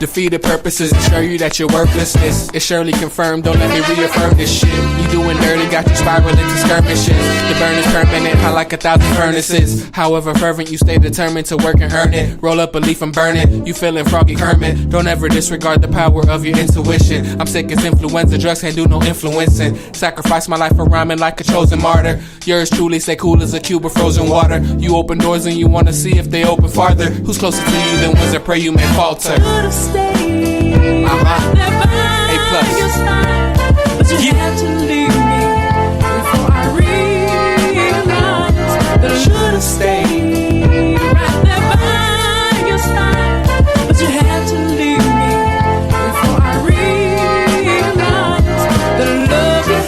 Defeated purposes assure you that your worthlessness is surely confirmed. Don't let me reaffirm this shit. You doing dirty, got you spiraling into skirmishes. The burn is permanent, hot like 1,000 furnaces. However fervent, you stay determined to work and earn it. Roll up a leaf and burn it. You feeling froggy Kermit. Don't ever disregard the power of your intuition. I'm sick as influenza, drugs can't do no influencing. Sacrifice my life for rhyming like a chosen martyr. Yours truly stay cool as a cube of frozen water. You open doors and you wanna see if they open farther. Who's closer to you than ones that pray you may falter? A plus. But you had to leave me before I realized that I should have stayed right there by your side. But you had to leave me before I realized that I love you.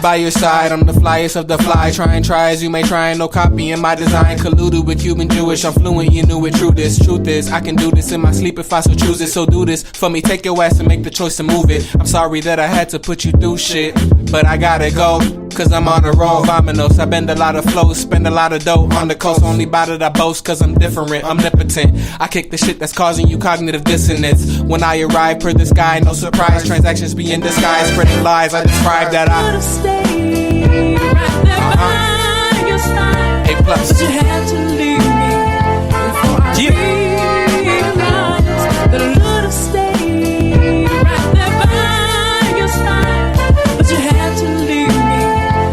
By your side, I'm the flyest of the fly. Try as you may try, no copying my design. Colluded with Cuban Jewish, I'm fluent, you knew it. Truth is, I can do this in my sleep if I so choose it. So do this for me, take your ass and make the choice to move it. I'm sorry that I had to put you through shit, but I gotta go, cause I'm on a roll. Vominos, I bend a lot of flows, spend a lot of dough on the coast. Only by that I boast, cause I'm different, omnipotent. I kick the shit that's causing you cognitive dissonance. When I arrive per the sky, no surprise, transactions be in disguise. Spreading lies, I describe that I right there by your side. A plus. But you had to leave me before I realized that I would have stayed right there by your side. But you had to leave me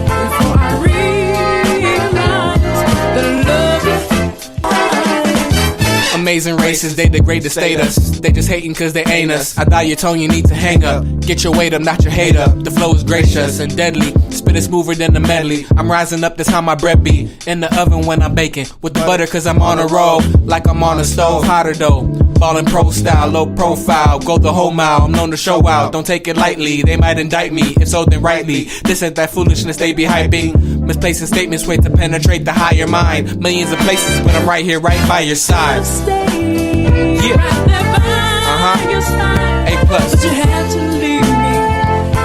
before I realized that I love you. Amazing races, they degrade the status. They just hating cause they ain't us. I dial your tone, you need to hang up. Get your weight up, not your hate up. The flow is gracious and deadly. Spit is smoother than the medley. I'm rising up, that's how my bread be. In the oven when I'm baking. With the butter cause I'm on a roll. Like I'm on a stove, hotter though. Ballin' pro style, low profile. Go the whole mile, I'm known to show out. Don't take it lightly, they might indict me. If so, then rightly. This ain't that foolishness they be hyping. Misplacing statements wait to penetrate the higher mind. Millions of places, but I'm right here, right by your side. Yeah. Your side. A plus. But you had to leave me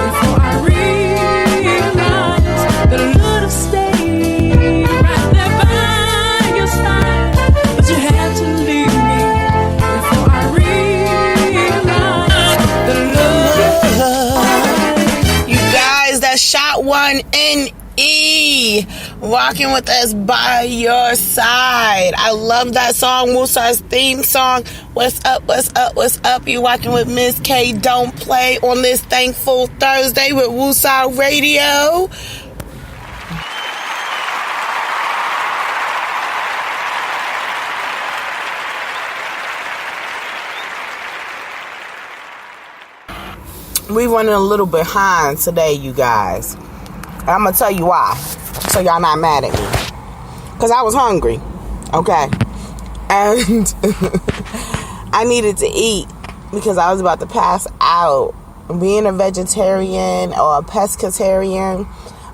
before I realized that I would have stayed right there by your side. But you had to leave me before I realized that I love you. You guys, that's Shot 1 NE rocking with us by your side. I love that song. Woosaw's theme song. What's up, what's up, what's up? You rocking with Miss K. Don't Play on this Thankful Thursday with WOOSAWORLD Radio. We running a little behind today, you guys. And I'm going to tell you why, so y'all not mad at me. Because I was hungry, okay? And I needed to eat because I was about to pass out. Being a vegetarian or a pescatarian,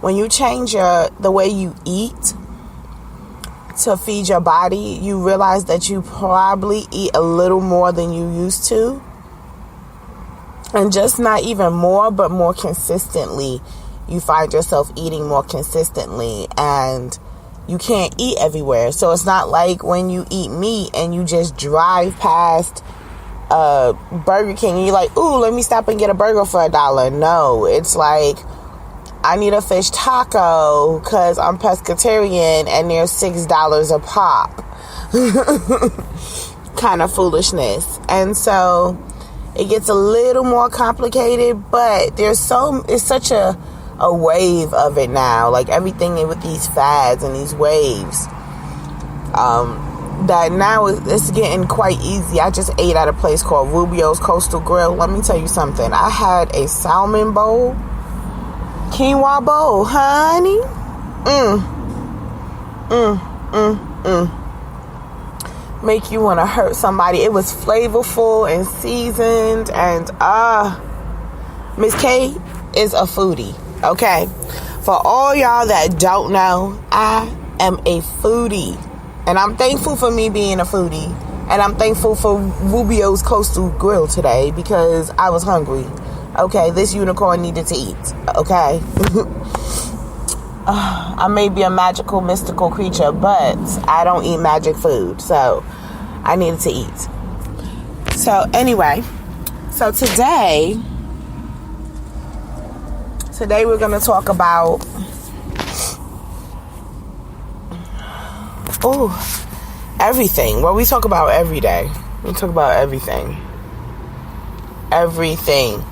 when you change the way you eat to feed your body, you realize that you probably eat a little more than you used to. And just not even more, but more consistently. You find yourself eating more consistently, and you can't eat everywhere. So it's not like when you eat meat and you just drive past Burger King and you're like, ooh, let me stop and get a burger for $1. No, it's like, I need a fish taco because I'm pescatarian and they're $6 a pop. Kind of foolishness. And so it gets a little more complicated, but it's such a wave of it now, like everything with these fads and these waves, that now it's getting quite easy. I just ate at a place called Rubio's Coastal Grill. Let me tell you something. I had a salmon bowl, quinoa bowl, honey. Make you want to hurt somebody. It was flavorful and seasoned, and Miss K is a foodie. Okay, for all y'all that don't know, I am a foodie, and I'm thankful for me being a foodie, and I'm thankful for Rubio's Coastal Grill today because I was hungry. Okay, this unicorn needed to eat. Okay, I may be a magical, mystical creature, but I don't eat magic food, so I needed to eat. So anyway, so today we're going to talk about everything. Well, we talk about every day. We talk about everything. Everything.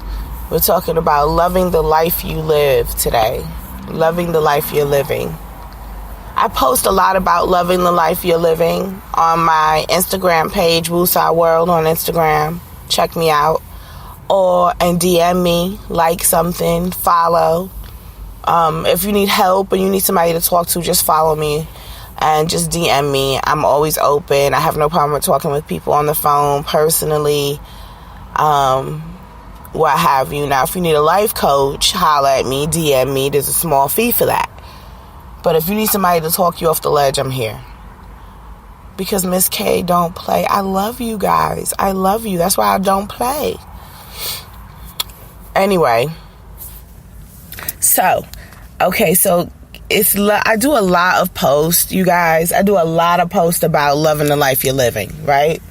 We're talking about loving the life you live today. Loving the life you're living. I post a lot about loving the life you're living on my Instagram page, WOOSAWORLD on Instagram. Check me out. And DM me, like something, follow. If you need help and you need somebody to talk to, just follow me and just DM me. I'm always open. I have no problem with talking with people on the phone, personally, what have you. Now, if you need a life coach, holla at me, DM me. There's a small fee for that. But if you need somebody to talk you off the ledge, I'm here. Because Miss K don't play. I love you guys. I love you. That's why I don't play. Anyway, so I do a lot of posts, you guys. I do a lot of posts about loving the life you're living, right?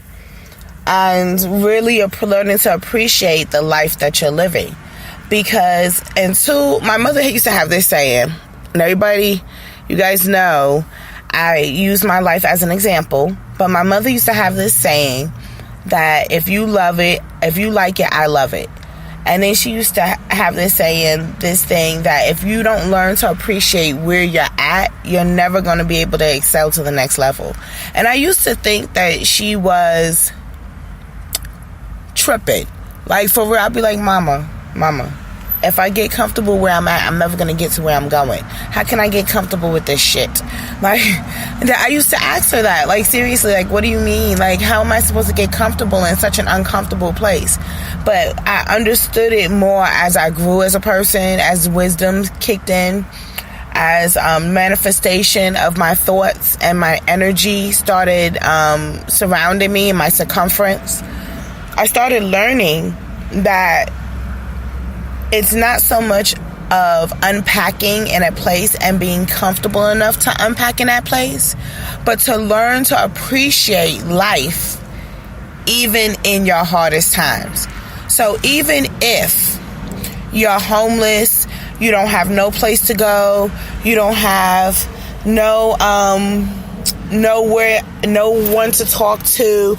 And really learning to appreciate the life that you're living. Because, my mother used to have this saying, and everybody, you guys know, I use my life as an example, but my mother used to have this saying that if you love it, if you like it, I love it. And then she used to have this thing that if you don't learn to appreciate where you're at, you're never going to be able to excel to the next level. And I used to think that she was tripping. Like, for real, I'd be like, Mama, if I get comfortable where I'm at, I'm never going to get to where I'm going. How can I get comfortable with this shit? Like, I used to ask her that. Like, seriously, like, what do you mean? Like, how am I supposed to get comfortable in such an uncomfortable place? But I understood it more as I grew as a person, as wisdom kicked in, as manifestation of my thoughts and my energy started surrounding me in my circumference. I started learning that it's not so much of unpacking in a place and being comfortable enough to unpack in that place, but to learn to appreciate life even in your hardest times. So even if you're homeless, you don't have no place to go, you don't have no one to talk to,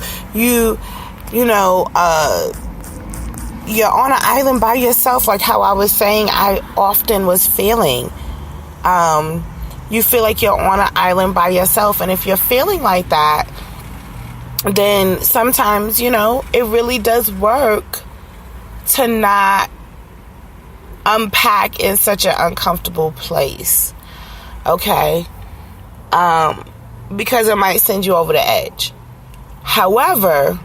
you're on an island by yourself, like how I was saying I often was feeling. You feel like you're on an island by yourself, and if you're feeling like that, then sometimes, it really does work to not unpack in such an uncomfortable place, okay? Because it might send you over the edge. However,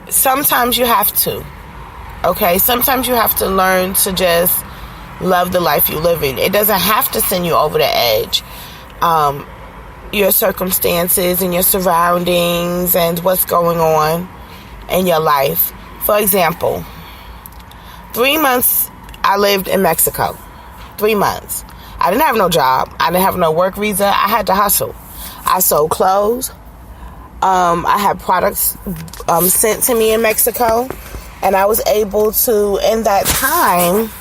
sometimes you have to, okay? Sometimes you have to learn to just love the life you live in. It doesn't have to send you over the edge. Your circumstances and your surroundings and what's going on in your life. For example, 3 months I lived in Mexico. 3 months. I didn't have no job. I didn't have no work visa. I had to hustle. I sold clothes. I had products sent to me in Mexico, and I was able to, in that time,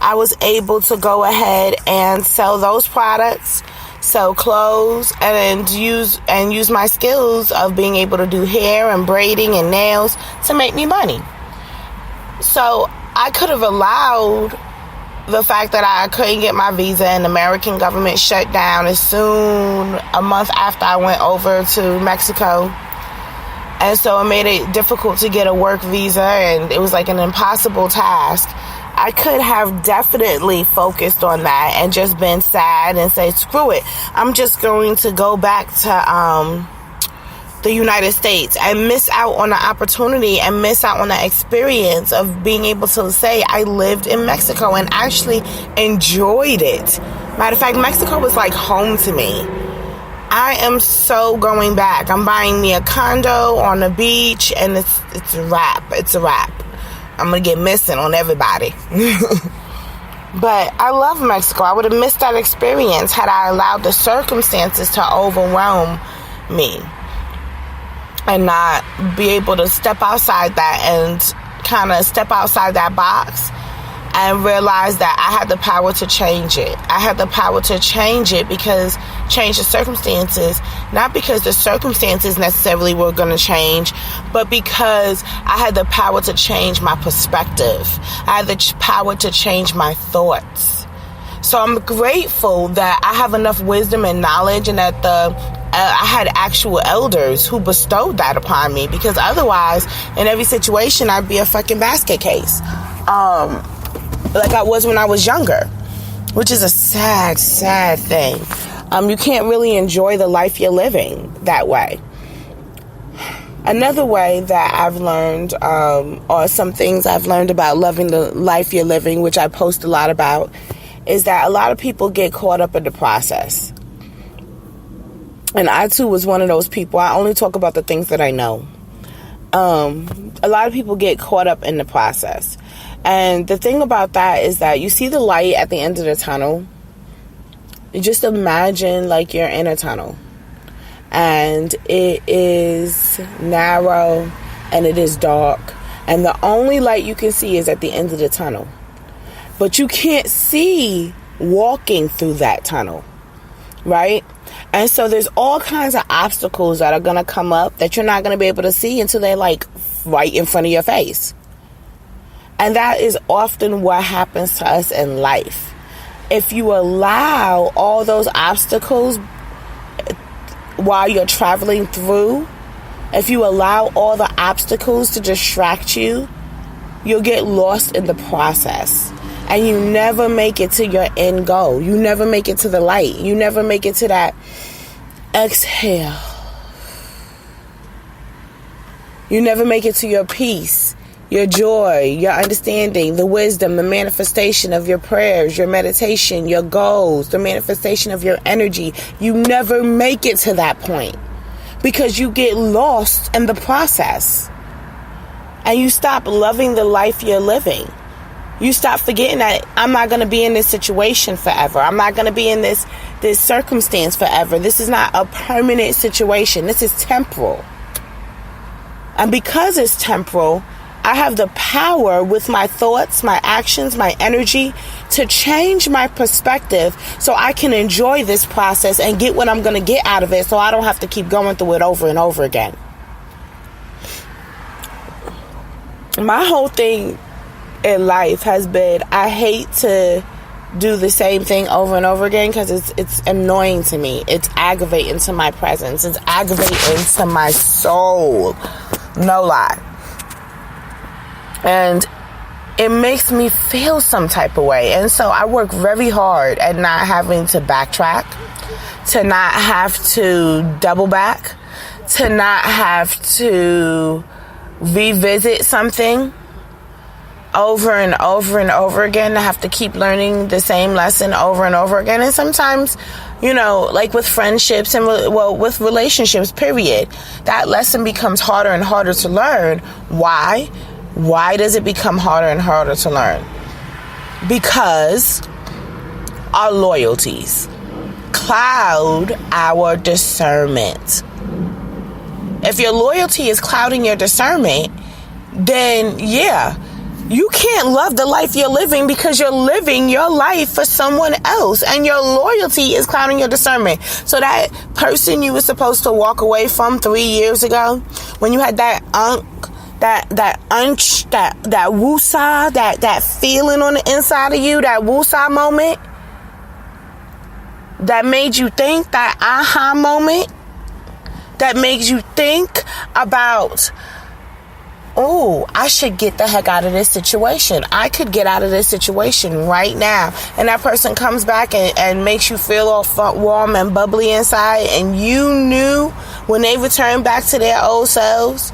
I was able to go ahead and sell those products, sell clothes, and use my skills of being able to do hair and braiding and nails to make me money. So I could have allowed the fact that I couldn't get my visa and the American government shut down as soon a month after I went over to Mexico. And so it made it difficult to get a work visa, and it was like an impossible task. I could have definitely focused on that and just been sad and say, screw it. I'm just going to go back to the United States and miss out on the opportunity and miss out on the experience of being able to say I lived in Mexico and actually enjoyed it. Matter of fact, Mexico was like home to me. I am so going back. I'm buying me a condo on the beach, and it's a wrap. It's a wrap. I'm going to get missing on everybody. But I love Mexico. I would have missed that experience had I allowed the circumstances to overwhelm me. and not be able to step outside that and kind of step outside that box and realize that I had the power to change it. I had the power to change it because change the circumstances, not because the circumstances necessarily were going to change, but because I had the power to change my perspective. I had the power to change my thoughts. So I'm grateful that I have enough wisdom and knowledge, and that I had actual elders who bestowed that upon me, because otherwise, in every situation, I'd be a fucking basket case. Like I was when I was younger, which is a sad, sad thing. You can't really enjoy the life you're living that way. Another way that I've learned, or some things I've learned about loving the life you're living, which I post a lot about, is that a lot of people get caught up in the process. And I too was one of those people. I only talk about the things that I know. A lot of people get caught up in the process. And the thing about that is that you see the light at the end of the tunnel. You just imagine like you're in a tunnel. And it is narrow and it is dark. And the only light you can see is at the end of the tunnel. But you can't see walking through that tunnel. Right? And so there's all kinds of obstacles that are going to come up that you're not going to be able to see until they're like right in front of your face. And that is often what happens to us in life. If you allow all those obstacles while you're traveling through, if you allow all the obstacles to distract you, you'll get lost in the process. And you never make it to your end goal. You never make it to the light. You never make it to that exhale. You never make it to your peace, your joy, your understanding, the wisdom, the manifestation of your prayers, your meditation, your goals, the manifestation of your energy. You never make it to that point because you get lost in the process. And you stop loving the life you're living. You stop forgetting that I'm not going to be in this situation forever. I'm not going to be in this circumstance forever. This is not a permanent situation. This is temporal. And because it's temporal, I have the power with my thoughts, my actions, my energy to change my perspective so I can enjoy this process and get what I'm going to get out of it so I don't have to keep going through it over and over again. My whole thing in life has been, I hate to do the same thing over and over again because it's annoying to me. It's aggravating to my presence. It's aggravating to my soul. No lie. And it makes me feel some type of way. And so I work very hard at not having to backtrack, to not have to double back, to not have to revisit something over and over and over again. I have to keep learning the same lesson over and over again. And sometimes, like with friendships and with relationships, period, that lesson becomes harder and harder to learn. Why? Why does it become harder and harder to learn? Because our loyalties cloud our discernment. If your loyalty is clouding your discernment, then yeah, you can't love the life you're living because you're living your life for someone else and your loyalty is clouding your discernment. So that person you were supposed to walk away from 3 years ago, when you had that woosah, that feeling on the inside of you, that woosah moment that made you think, that aha moment that makes you think about, oh, I should get the heck out of this situation. I could get out of this situation right now. And that person comes back and makes you feel all warm and bubbly inside. And you knew when they return back to their old selves.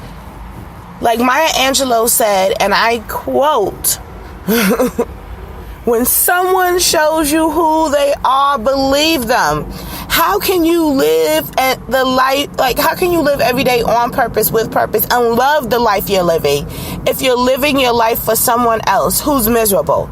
Like Maya Angelou said, and I quote, when someone shows you who they are, believe them. How can you live at the life, how can you live every day on purpose, with purpose, and love the life you're living if you're living your life for someone else who's miserable?